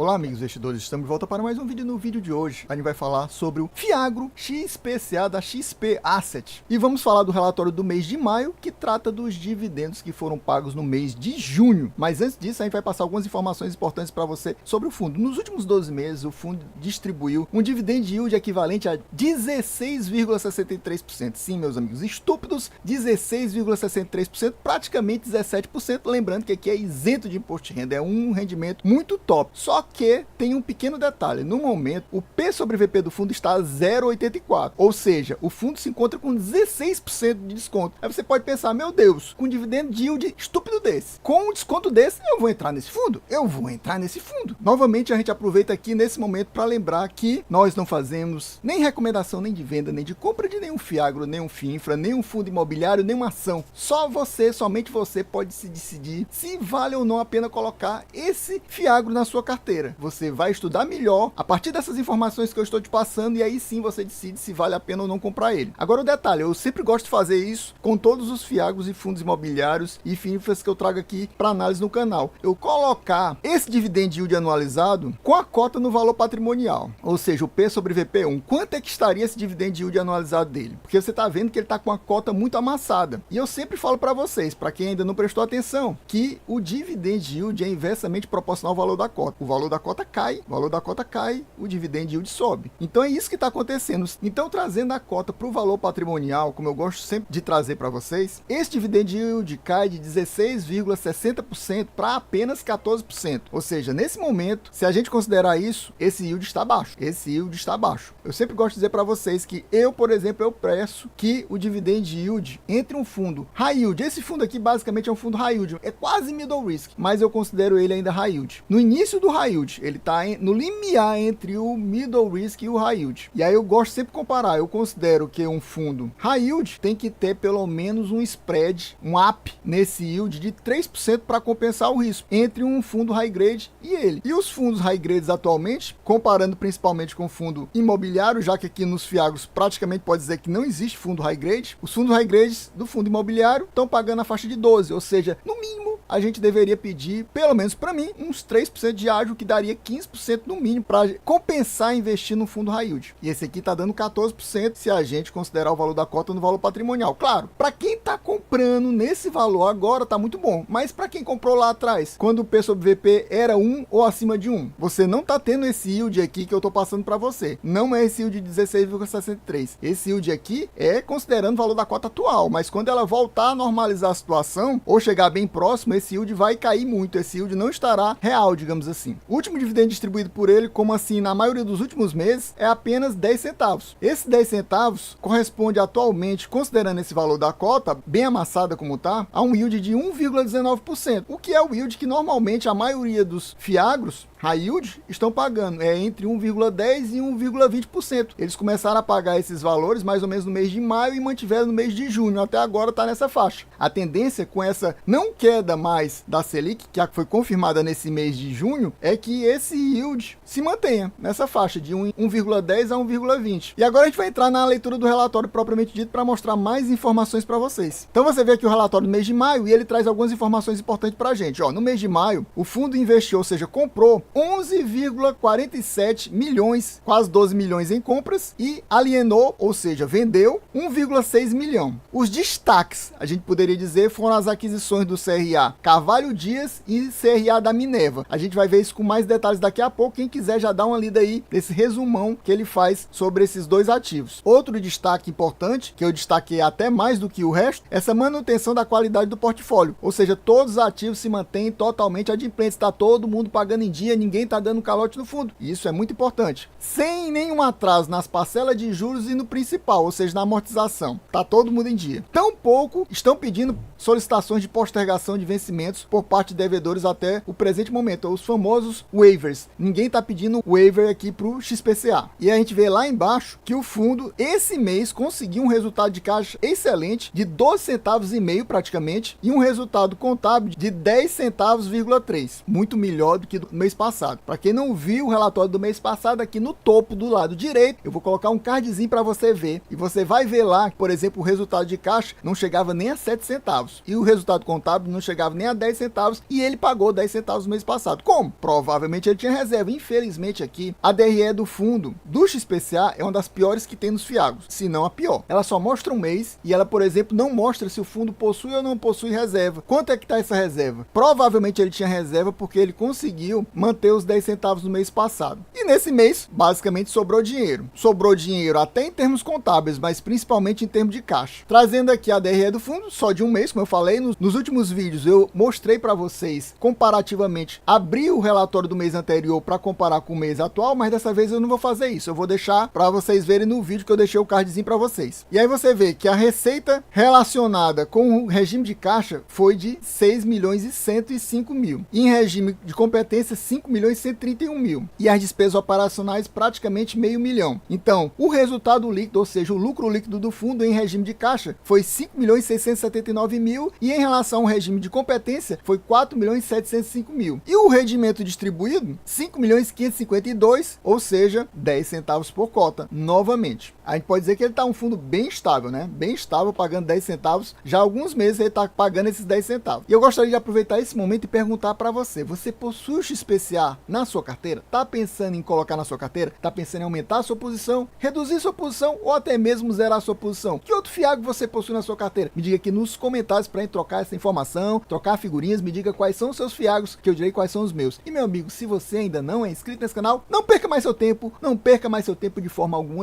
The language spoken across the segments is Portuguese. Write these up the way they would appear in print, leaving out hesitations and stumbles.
Olá amigos investidores, estamos de volta para mais um vídeo. No vídeo de hoje a gente vai falar sobre o Fiagro XPCA da XP Asset. E vamos falar do relatório do mês de maio, que trata dos dividendos que foram pagos no mês de junho. Mas antes disso a gente vai passar algumas informações importantes para você sobre o fundo. Nos últimos 12 meses o fundo distribuiu um dividend yield equivalente a 16,63%. Sim, meus amigos, estúpidos, 16,63%, praticamente 17%. Lembrando que aqui é isento de imposto de renda, é um rendimento muito top. Só que tem um pequeno detalhe: no momento o P sobre VP do fundo está a 0,84, ou seja, o fundo se encontra com 16% de desconto. Aí você pode pensar, meu Deus, com um dividendo yield estúpido desse, com um desconto desse, eu vou entrar nesse fundo? Eu vou entrar nesse fundo. Novamente a gente aproveita aqui nesse momento para lembrar que nós não fazemos nem recomendação nem de venda, nem de compra de nenhum Fiagro, nenhum FIINFRA, nenhum fundo imobiliário, nenhuma ação. Só você, somente você pode se decidir se vale ou não a pena colocar esse Fiagro na sua carteira. Você vai estudar melhor a partir dessas informações que eu estou te passando e aí sim você decide se vale a pena ou não comprar ele. Agora o detalhe, eu sempre gosto de fazer isso com todos os Fiagros e fundos imobiliários e FIINFRAs que eu trago aqui para análise no canal. Eu colocar esse dividend yield anualizado com a cota no valor patrimonial, ou seja, o P sobre VP1. Quanto é que estaria esse dividend yield anualizado dele? Porque você está vendo que ele está com a cota muito amassada. E eu sempre falo para vocês, para quem ainda não prestou atenção, que o dividend yield é inversamente proporcional ao valor da cota. O valor da cota cai, o dividend yield sobe. Então é isso que está acontecendo. Então, trazendo a cota para o valor patrimonial, como eu gosto sempre de trazer para vocês, esse dividend yield cai de 16,60% para apenas 14%. Ou seja, nesse momento, se a gente considerar isso, esse yield está baixo. Eu sempre gosto de dizer para vocês que eu, por exemplo, eu preço que o dividend yield entre um fundo high yield, esse fundo aqui basicamente é um fundo high yield, é quase middle risk, mas eu considero ele ainda high yield. No início do high yield, ele está no limiar entre o middle risk e o high yield. E aí eu gosto sempre de comparar. Eu considero que um fundo high yield tem que ter pelo menos um spread, um up nesse yield de 3% para compensar o risco entre um fundo high grade e ele. E os fundos high grades atualmente, comparando principalmente com o fundo imobiliário, já que aqui nos Fiagros praticamente pode dizer que não existe fundo high grade, os fundos high grades do fundo imobiliário estão pagando a faixa de 12, ou seja, no mínimo a gente deveria pedir, pelo menos para mim, uns 3% de ágio, que daria 15% no mínimo para compensar investir no fundo high yield. E esse aqui está dando 14% se a gente considerar o valor da cota no valor patrimonial. Claro, para quem está comprando nesse valor agora está muito bom, mas para quem comprou lá atrás, quando o P sobre VP era 1 ou acima de 1, você não está tendo esse yield aqui que eu estou passando para você. Não é esse yield de 16,63. Esse yield aqui é considerando o valor da cota atual, mas quando ela voltar a normalizar a situação ou chegar bem próximo, esse yield vai cair muito. Esse yield não estará real, digamos assim. O último dividendo distribuído por ele, como assim na maioria dos últimos meses, é apenas 10 centavos. Esses 10 centavos corresponde atualmente, considerando esse valor da cota, bem amassada como tá, a um yield de 1,19%, o que é o yield que normalmente a maioria dos Fiagros high yield estão pagando, é entre 1,10% e 1,20%. Eles começaram a pagar esses valores mais ou menos no mês de maio e mantiveram no mês de junho, até agora está nessa faixa. A tendência com essa não queda mais da Selic, que foi confirmada nesse mês de junho, é que esse yield se mantenha nessa faixa de 1,10 a 1,20. E agora a gente vai entrar na leitura do relatório propriamente dito para mostrar mais informações para vocês. Então você vê aqui o relatório do mês de maio e ele traz algumas informações importantes para a gente. No mês de maio, o fundo investiu, ou seja, comprou 11,47 milhões, quase 12 milhões em compras, e alienou, ou seja, vendeu 1,6 milhão. Os destaques, a gente poderia dizer, foram as aquisições do CRA Carvalho Dias e CRA da Minerva. A gente vai ver isso com mais detalhes daqui a pouco. Quem quiser já dá uma lida aí desse resumão que ele faz sobre esses dois ativos. Outro destaque importante, que eu destaquei até mais do que o resto, é essa manutenção da qualidade do portfólio, ou seja, todos os ativos se mantêm totalmente adimplentes, está todo mundo pagando em dia, ninguém está dando calote no fundo. E isso é muito importante. Sem nenhum atraso nas parcelas de juros e no principal, ou seja, na amortização. Está todo mundo em dia. Tampouco estão pedindo solicitações de postergação de vencimentos por parte de devedores até o presente momento, os famosos waivers. Ninguém está pedindo waiver aqui para o XPCA. E a gente vê lá embaixo que o fundo, esse mês, conseguiu um resultado de caixa excelente de 12 centavos e meio praticamente, e um resultado contábil de 10 centavos,3. Muito melhor do que do mês passado. passado. Para quem não viu o relatório do mês passado, aqui no topo do lado direito, eu vou colocar um cardzinho para você ver. E você vai ver lá que, por exemplo, o resultado de caixa não chegava nem a 7 centavos. E o resultado contábil não chegava nem a 10 centavos. E ele pagou 10 centavos no mês passado. Como? Provavelmente ele tinha reserva. Infelizmente aqui, a DRE do fundo do XPCA é uma das piores que tem nos fiagros, se não a pior. Ela só mostra um mês e ela, por exemplo, não mostra se o fundo possui ou não possui reserva. Quanto é que está essa reserva? Provavelmente ele tinha reserva porque ele conseguiu manter os 10 centavos no mês passado. E nesse mês, basicamente, sobrou dinheiro. Sobrou dinheiro até em termos contábeis, mas principalmente em termos de caixa. Trazendo aqui a DRE do fundo, só de um mês, como eu falei, nos últimos vídeos eu mostrei para vocês, comparativamente, abri o relatório do mês anterior para comparar com o mês atual, mas dessa vez eu não vou fazer isso. Eu vou deixar para vocês verem no vídeo que eu deixei o cardzinho para vocês. E aí você vê que a receita relacionada com o regime de caixa foi de 6 milhões e 105 mil. E em regime de competência, 5 milhões e 131 mil. E as despesas operacionais, praticamente meio milhão. Então, o resultado líquido, ou seja, o lucro líquido do fundo em regime de caixa, foi 5 milhões e 679 mil. E em relação ao regime de competência, foi 4 milhões e 705 mil. E o rendimento distribuído, 5 milhões e 552, ou seja, 10 centavos por cota, novamente. A gente pode dizer que ele está um fundo bem estável, né? Bem estável, pagando 10 centavos. Já há alguns meses ele está pagando esses 10 centavos. E eu gostaria de aproveitar esse momento e perguntar para você. Você possui o XPCA na sua carteira? Está pensando em colocar na sua carteira? Está pensando em aumentar a sua posição, reduzir sua posição ou até mesmo zerar a sua posição? Que outro fiago você possui na sua carteira? Me diga aqui nos comentários para gente trocar essa informação, trocar figurinhas. Me diga quais são os seus fiagos, que eu direi quais são os meus. E meu amigo, se você ainda não é inscrito nesse canal, não perca mais seu tempo. Não perca mais seu tempo de forma alguma.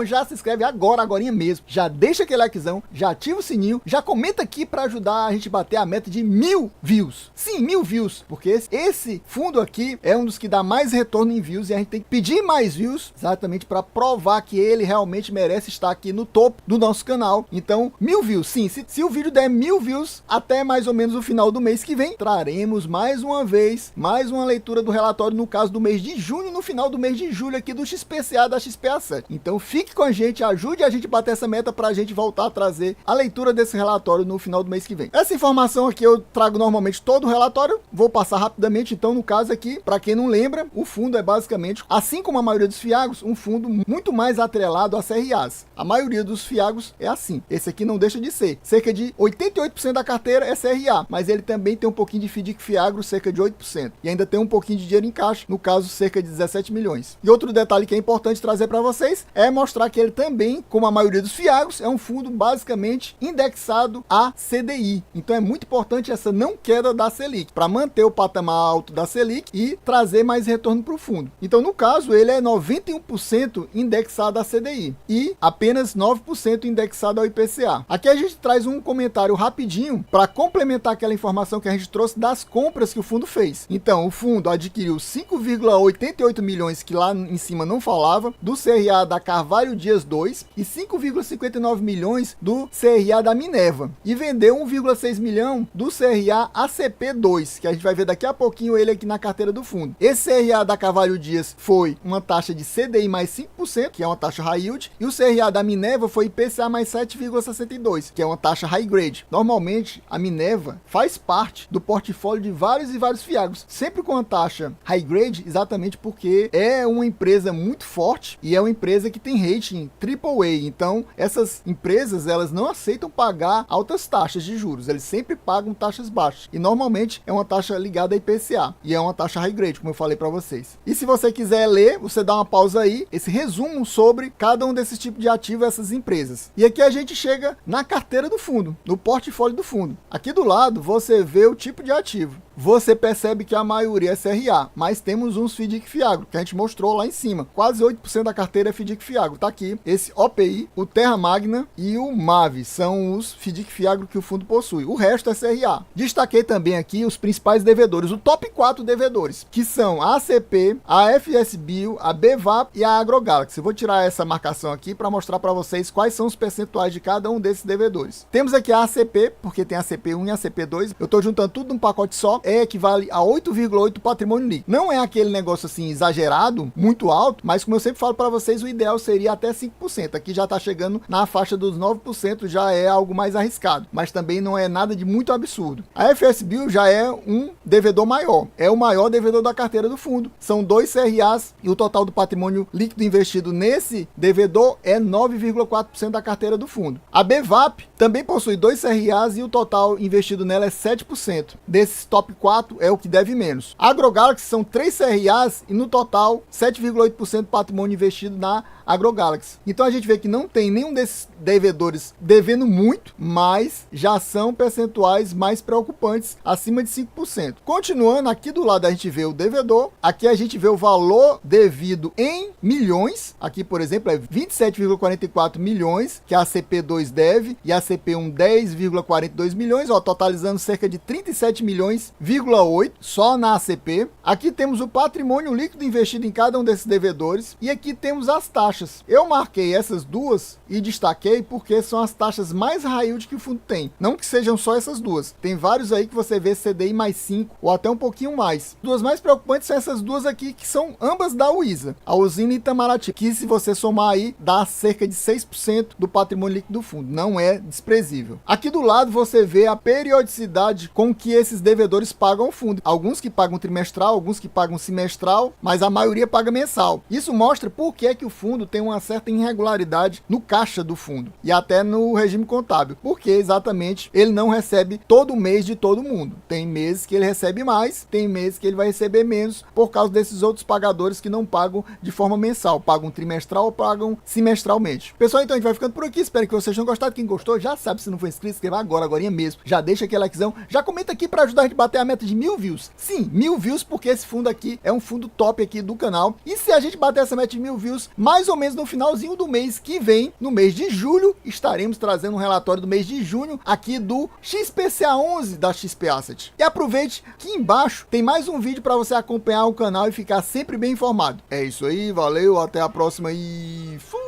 Já se inscreve agorinha mesmo. Já deixa aquele likezão, já ativa o sininho, já comenta aqui para ajudar a gente bater a meta de 1000 views. Sim, 1000 views, porque esse fundo aqui é um dos que dá mais retorno em views e a gente tem que pedir mais views exatamente para provar que ele realmente merece estar aqui no topo do nosso canal. Então, 1000 views, sim, se o vídeo der 1000 views até mais ou menos o final do mês que vem, traremos mais uma vez, mais uma leitura do relatório, no caso do mês de junho, no final do mês de julho aqui do XPCA da XPA7. Então fique com a gente, ajude a gente a bater essa meta para a gente voltar a trazer a leitura desse relatório no final do mês que vem. Essa informação aqui eu trago normalmente todo o relatório, vou passar rapidamente. Então, no caso aqui, para quem não lembra, o fundo é basicamente, assim como a maioria dos fiagos, um fundo muito mais atrelado a CRAs. A maioria dos fiagos é assim. Esse aqui não deixa de ser. Cerca de 88% da carteira é CRA, mas ele também tem um pouquinho de FDIC Fiagro, cerca de 8%. E ainda tem um pouquinho de dinheiro em caixa, no caso, cerca de 17 milhões. E outro detalhe que é importante trazer para vocês é mostrar que ele também, como a maioria dos fiagos, é um fundo basicamente indexado a CDI. Então é muito importante essa não queda da Selic, para manter o patamar alto da Selic e trazer mais retorno para o fundo. Então, no caso, ele é 91% indexado a CDI e apenas 9% indexado ao IPCA. Aqui a gente traz um comentário rapidinho para complementar aquela informação que a gente trouxe das compras que o fundo fez. Então, o fundo adquiriu 5,88 milhões, que lá em cima não falava, do CRA da Carvalho Dias 2 e 5,59 milhões do CRA da Minerva. E vendeu 1,6 milhão do CRA ACP2, que a gente vai ver daqui a pouquinho ele aqui na carteira do fundo. Esse CRA da Carvalho Dias foi uma taxa de CDI mais 5%, que é uma taxa high yield, e o CRA da Minerva foi IPCA mais 7,62%, que é uma taxa high grade. Normalmente, a Minerva faz parte do portfólio de vários e vários fiagos, sempre com a taxa high grade, exatamente porque é uma empresa muito forte e é uma empresa que tem rating AAA. Então, essas empresas, elas não aceitam pagar altas taxas de juros, eles sempre pagam taxas baixas. E normalmente é uma taxa ligada a IPCA e é uma taxa high grade, como eu falei para vocês. E se você quiser ler, você dá uma pausa aí, esse resumo sobre cada um desses tipos de ativo, essas empresas. E aqui a gente chega na carteira do fundo, no portfólio do fundo. Aqui do lado você vê o tipo de ativo. Você percebe que a maioria é CRA, mas temos uns FDIC Fiagro, que a gente mostrou lá em cima. Quase 8% da carteira é FDIC Fiagro. Tá aqui, esse OPI, o Terra Magna e o MAV são os FDIC Fiagro que o fundo possui. O resto é CRA. Destaquei também aqui os principais devedores, o top 4 devedores, que são a ACP, a FSBio, a BVAP e a AgroGalaxy. Eu vou tirar essa marcação aqui para mostrar para vocês quais são os percentuais de cada um desses devedores. Temos aqui a ACP, porque tem a ACP1 e a ACP2. Eu estou juntando tudo num pacote só. equivale a 8,8 do patrimônio líquido. Não é aquele negócio assim exagerado, muito alto, mas como eu sempre falo para vocês, o ideal seria até 5%. Aqui já está chegando na faixa dos 9%, já é algo mais arriscado, mas também não é nada de muito absurdo. A FS Bio já é um devedor maior, é o maior devedor da carteira do fundo. São 2 CRAs e o total do patrimônio líquido investido nesse devedor é 9,4% da carteira do fundo. A BVAP também possui 2 CRAs e o total investido nela é 7%. Desses top 4 é o que deve menos. A AgroGalaxy são 3 CRAs e no total 7,8% do patrimônio investido na AgroGalaxy. Então a gente vê que não tem nenhum desses devedores devendo muito, mas já são percentuais mais preocupantes, acima de 5%. Continuando, aqui do lado a gente vê o devedor, aqui a gente vê o valor devido em milhões, aqui por exemplo é 27,44 milhões que a CP2 deve e a CP1 10,42 milhões, ó, totalizando cerca de 37 milhões,8 só na ACP. Aqui temos o patrimônio líquido investido em cada um desses devedores e aqui temos as taxas. Eu marquei essas duas e destaquei porque são as taxas mais high yield que o fundo tem. Não que sejam só essas duas. Tem vários aí que você vê CDI mais 5 ou até um pouquinho mais. Duas mais preocupantes são essas duas aqui, que são ambas da Wiza. A Usina e Itamaraty, que se você somar aí, dá cerca de 6% do patrimônio líquido do fundo. Não é desprezível. Aqui do lado você vê a periodicidade com que esses devedores pagam o fundo. Alguns que pagam trimestral, alguns que pagam semestral, mas a maioria paga mensal. Isso mostra por que o fundo tem uma certa irregularidade no caixa do fundo e até no regime contábil, porque exatamente ele não recebe todo mês de todo mundo. Tem meses que ele recebe mais, tem meses que ele vai receber menos por causa desses outros pagadores que não pagam de forma mensal, pagam trimestral ou pagam semestralmente. Pessoal, então a gente vai ficando por aqui, espero que vocês tenham gostado. Quem gostou já sabe, se não for inscrito, inscreva agora mesmo, já deixa aquele likezão, já comenta aqui para ajudar a gente a bater a meta de 1000 views. Sim, 1000 views, porque esse fundo aqui é um fundo top aqui do canal, e se a gente bater essa meta de 1000 views, mais ou menos no finalzinho do mês que vem, no mês de julho, estaremos trazendo um relatório do mês de junho aqui do XPCA11 da XP Asset. E aproveite que embaixo tem mais um vídeo para você acompanhar o canal e ficar sempre bem informado. É isso aí, valeu, até a próxima e fui!